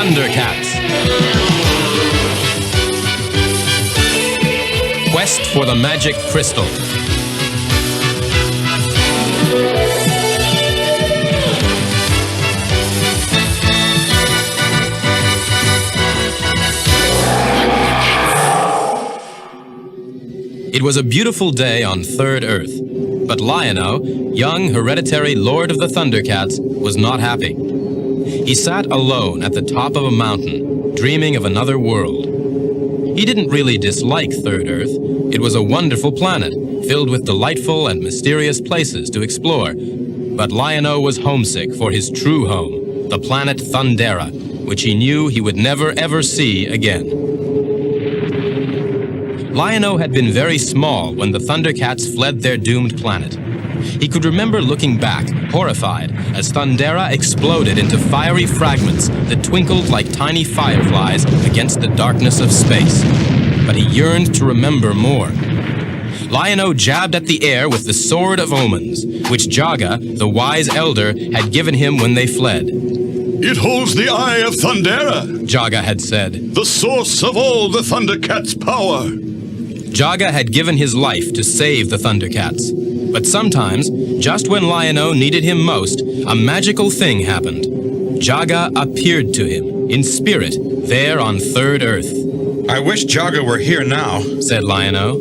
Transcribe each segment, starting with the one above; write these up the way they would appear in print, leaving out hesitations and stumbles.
Thundercats. Quest for the Magic Crystal. It was a beautiful day on Third Earth, but Lion-O, young hereditary Lord of the Thundercats, was not happy. He sat alone at the top of a mountain, dreaming of another world. He didn't really dislike Third Earth. It was a wonderful planet, filled with delightful and mysterious places to explore. But Lion-O was homesick for his true home, the planet Thundera, which he knew he would never ever see again. Lion-O had been very small when the Thundercats fled their doomed planet. He could remember looking back, horrified, as Thundera exploded into fiery fragments that twinkled like tiny fireflies against the darkness of space. But he yearned to remember more. Lion-O jabbed at the air with the Sword of Omens, which Jaga, the wise elder, had given him when they fled. It holds the Eye of Thundera, Jaga had said, the source of all the Thundercats' power. Jaga had given his life to save the Thundercats. But sometimes, just when Lion-O needed him most, a magical thing happened. Jaga appeared to him, in spirit, there on Third Earth. I wish Jaga were here now, said Lion-O.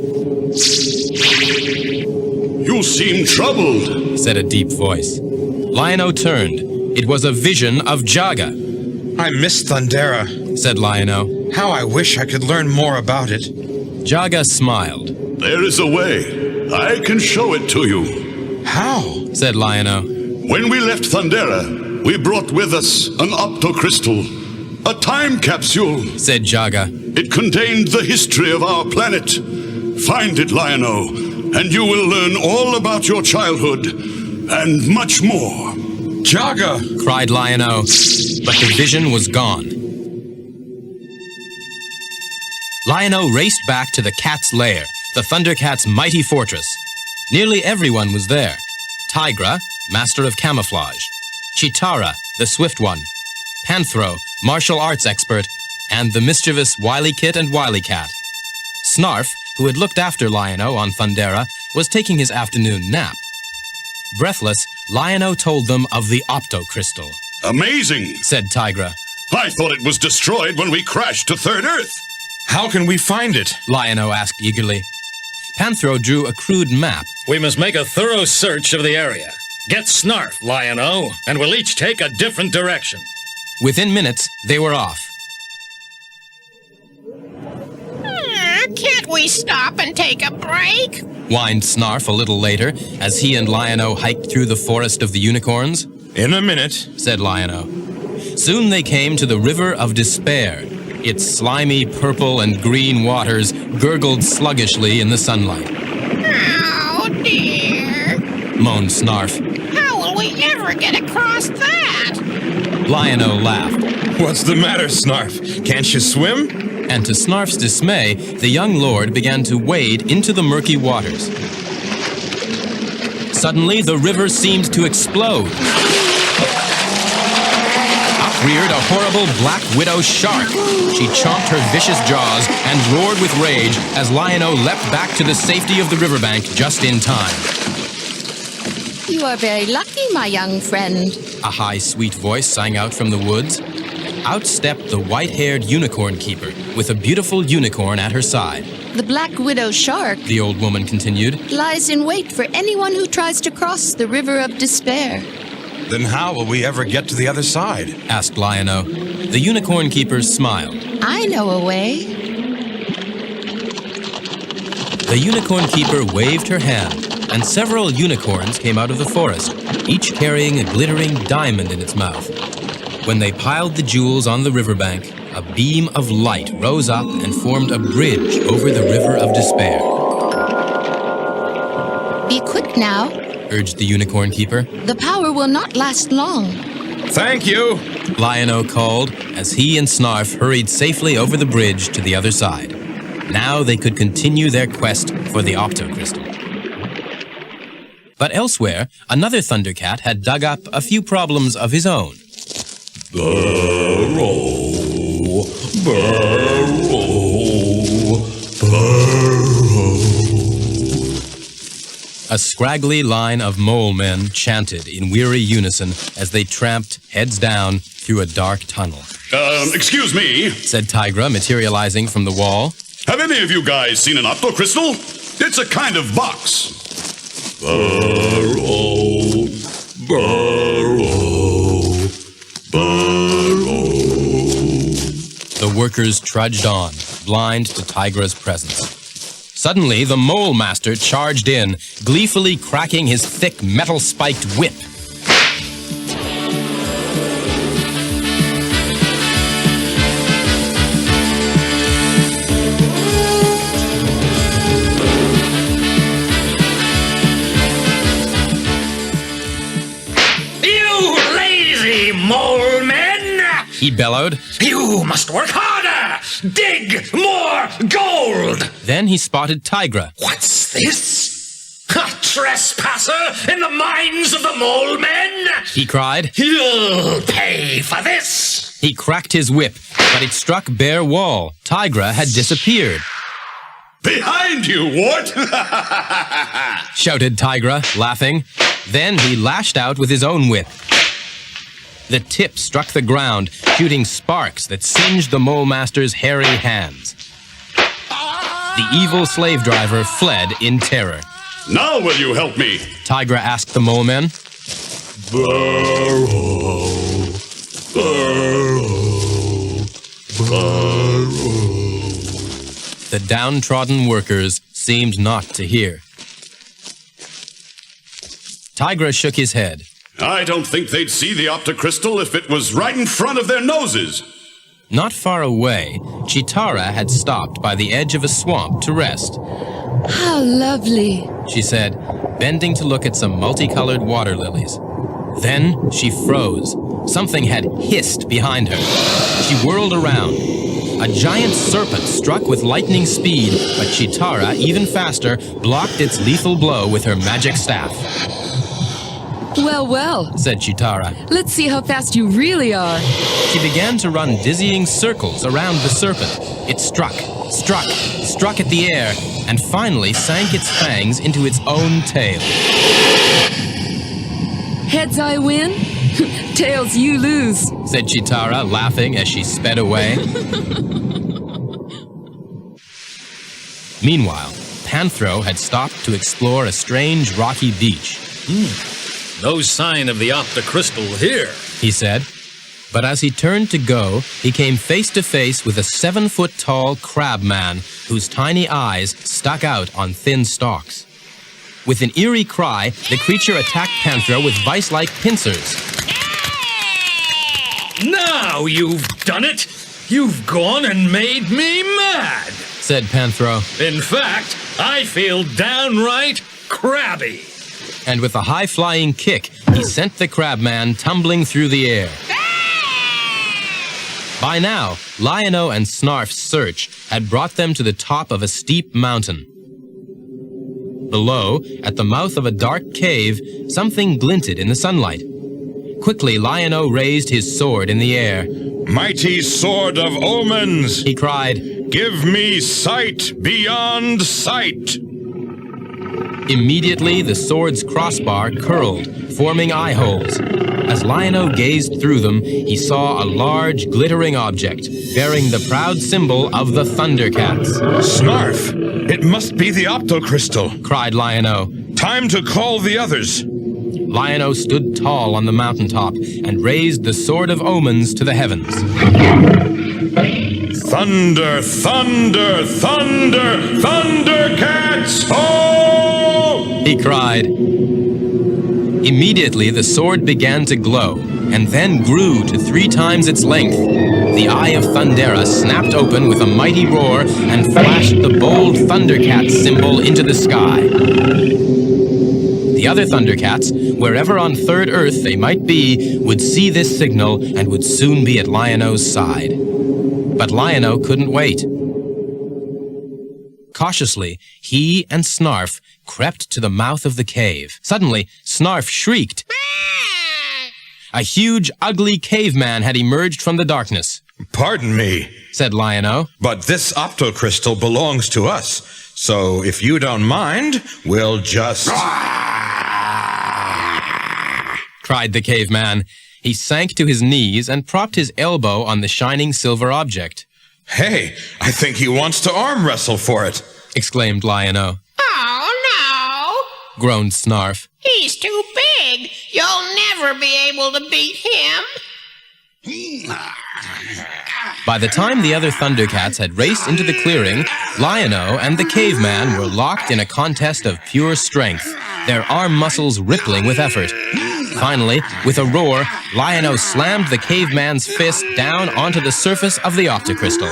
You seem troubled, said a deep voice. Lion-O turned. It was a vision of Jaga. I miss Thundera, said Lion-O. How I wish I could learn more about it. Jaga smiled. There is a way. I can show it to you. How? said Lion-O. When we left Thundera, we brought with us an optocrystal, a time capsule, said Jaga. It contained the history of our planet. Find it, Lion-O, and you will learn all about your childhood and much more. Jaga! cried Lion-O, but the vision was gone. Lion-O raced back to the cat's lair, the Thundercats' mighty fortress. Nearly everyone was there. Tigra, master of camouflage. Chitara, the swift one. Panthro, martial arts expert. And the mischievous Wily Kit and Wily Cat. Snarf, who had looked after Lion-O on Thundera, was taking his afternoon nap. Breathless, Lion-O told them of the optocrystal. Amazing, said Tigra. I thought it was destroyed when we crashed to Third Earth. How can we find it? Lion-O asked eagerly. Panthro drew a crude map. We must make a thorough search of the area. Get Snarf, Lion-O, and we'll each take a different direction. Within minutes, they were off. Can't we stop and take a break? Whined Snarf a little later, as he and Lion-O hiked through the forest of the unicorns. In a minute, said Lion-O. Soon they came to the River of Despair. Its slimy purple and green waters gurgled sluggishly in the sunlight. Oh, dear, moaned Snarf. How will we ever get across that? Lion-O laughed. What's the matter, Snarf? Can't you swim? And to Snarf's dismay, the young lord began to wade into the murky waters. Suddenly, the river seemed to explode. Reared a horrible black widow shark. She chomped her vicious jaws and roared with rage as Lion-O leapt back to the safety of the riverbank just in time. You are very lucky, my young friend. A high, sweet voice sang out from the woods. Out stepped the white-haired unicorn keeper with a beautiful unicorn at her side. The black widow shark, the old woman continued, lies in wait for anyone who tries to cross the River of Despair. Then how will we ever get to the other side? asked Lion-O. The unicorn keeper smiled. I know a way. The unicorn keeper waved her hand, and several unicorns came out of the forest, each carrying a glittering diamond in its mouth. When they piled the jewels on the riverbank, a beam of light rose up and formed a bridge over the River of Despair. Be quick now, urged the unicorn keeper. The power will not last long. Thank you, Lion-O called as he and Snarf hurried safely over the bridge to the other side. Now they could continue their quest for the optocrystal. But elsewhere, another Thundercat had dug up a few problems of his own. The roll. A scraggly line of mole men chanted in weary unison as they tramped, heads down, through a dark tunnel. Excuse me. Said Tigra, materializing from the wall. Have any of you guys seen an octocrystal? It's a kind of box. Burrow, burrow, burrow. The workers trudged on, blind to Tigra's presence. Suddenly, the Mole Master charged in, gleefully cracking his thick metal-spiked whip. You lazy mole men! He bellowed. You must work harder! Dig more gold! Then he spotted Tigra. What's this? A trespasser in the mines of the mole men? He cried. You'll pay for this! He cracked his whip, but it struck bare wall. Tigra had disappeared. Behind you, Morrt! Shouted Tigra, laughing. Then he lashed out with his own whip. The tip struck the ground, shooting sparks that singed the Mole Master's hairy hands. The evil slave driver fled in terror. Now will you help me? Tigra asked the mole men. Burrow, burrow, burrow. The downtrodden workers seemed not to hear. Tigra shook his head. I don't think they'd see the octocrystal if it was right in front of their noses. Not far away, Chitara had stopped by the edge of a swamp to rest. How lovely. She said, bending to look at some multicolored water lilies. Then she froze. Something had hissed behind her. She whirled around. A giant serpent struck with lightning speed, but Chitara, even faster, blocked its lethal blow with her magic staff. Well, well, Said Chitara. let's see how fast you really are. She began to run dizzying circles around the serpent. It struck at the air, and finally sank its fangs into its own tail. Heads I win, tails you lose. Said Chitara, laughing as she sped away. Meanwhile, Panthro had stopped to explore a strange rocky beach. No sign of the octocrystal here. He said. But as he turned to go, he came face to face with a 7-foot-tall crab man whose tiny eyes stuck out on thin stalks. With an eerie cry, the creature attacked Panthro with vice-like pincers. Now you've done it! You've gone and made me mad! Said Panthro. In fact, I feel downright crabby. And with a high-flying kick, he sent the crabman tumbling through the air. By now, Lion-O and Snarf's search had brought them to the top of a steep mountain. Below, at the mouth of a dark cave, something glinted in the sunlight. Quickly, Lion-O raised his sword in the air. Mighty sword of omens! He cried. Give me sight beyond sight! Immediately, the sword's crossbar curled, forming eye holes. As Lion-O gazed through them, he saw a large, glittering object, bearing the proud symbol of the Thundercats. Snarf! It must be the octocrystal! Cried Lion-O. Time to call the others! Lion-O stood tall on the mountaintop and raised the Sword of Omens to the heavens. Thunder, thunder, thunder, Thundercats! Ho! He cried. Immediately, the sword began to glow, and then grew to 3 times its length. The Eye of Thundera snapped open with a mighty roar and flashed the bold Thundercat symbol into the sky. The other Thundercats, wherever on Third Earth they might be, would see this signal and would soon be at Lion-O's side. But Lion-O couldn't wait. Cautiously, he and Snarf crept to the mouth of the cave. Suddenly, Snarf shrieked. A huge, ugly caveman had emerged from the darkness. Pardon me, said Lion-O. but this optocrystal belongs to us. So if you don't mind, we'll just... cried the caveman. He sank to his knees and propped his elbow on the shining silver object. Hey, I think he wants to arm wrestle for it. Exclaimed Lion-O. Oh, Groaned Snarf. no. He's too big. You'll never be able to beat him. By the time the other Thundercats had raced into the clearing, Lion-O and the caveman were locked in a contest of pure strength, their arm muscles rippling with effort. Finally, with a roar, Lion-O slammed the caveman's fist down onto the surface of the optocrystal.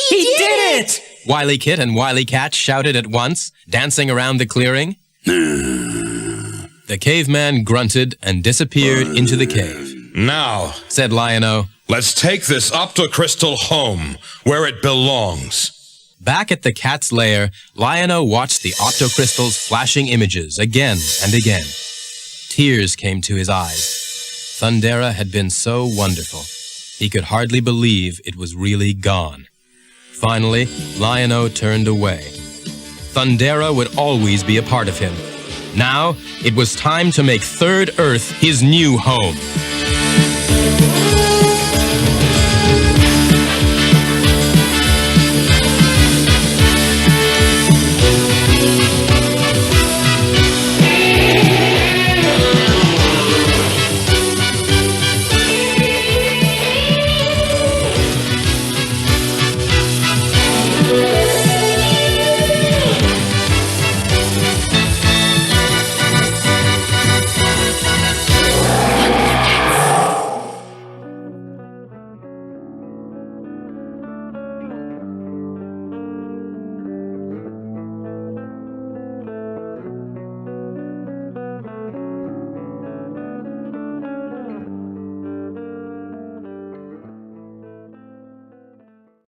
He did it! Wily Kit and Wily Cat shouted at once, dancing around the clearing. The caveman grunted and disappeared into the cave. Now, Said Lion-O. let's take this optocrystal home, where it belongs. Back at the cat's lair, Lion-O watched the optocrystal's flashing images again and again. Tears came to his eyes. Thundera had been so wonderful. He could hardly believe it was really gone. Finally, Lion-O turned away. Thundera would always be a part of him. Now, it was time to make Third Earth his new home.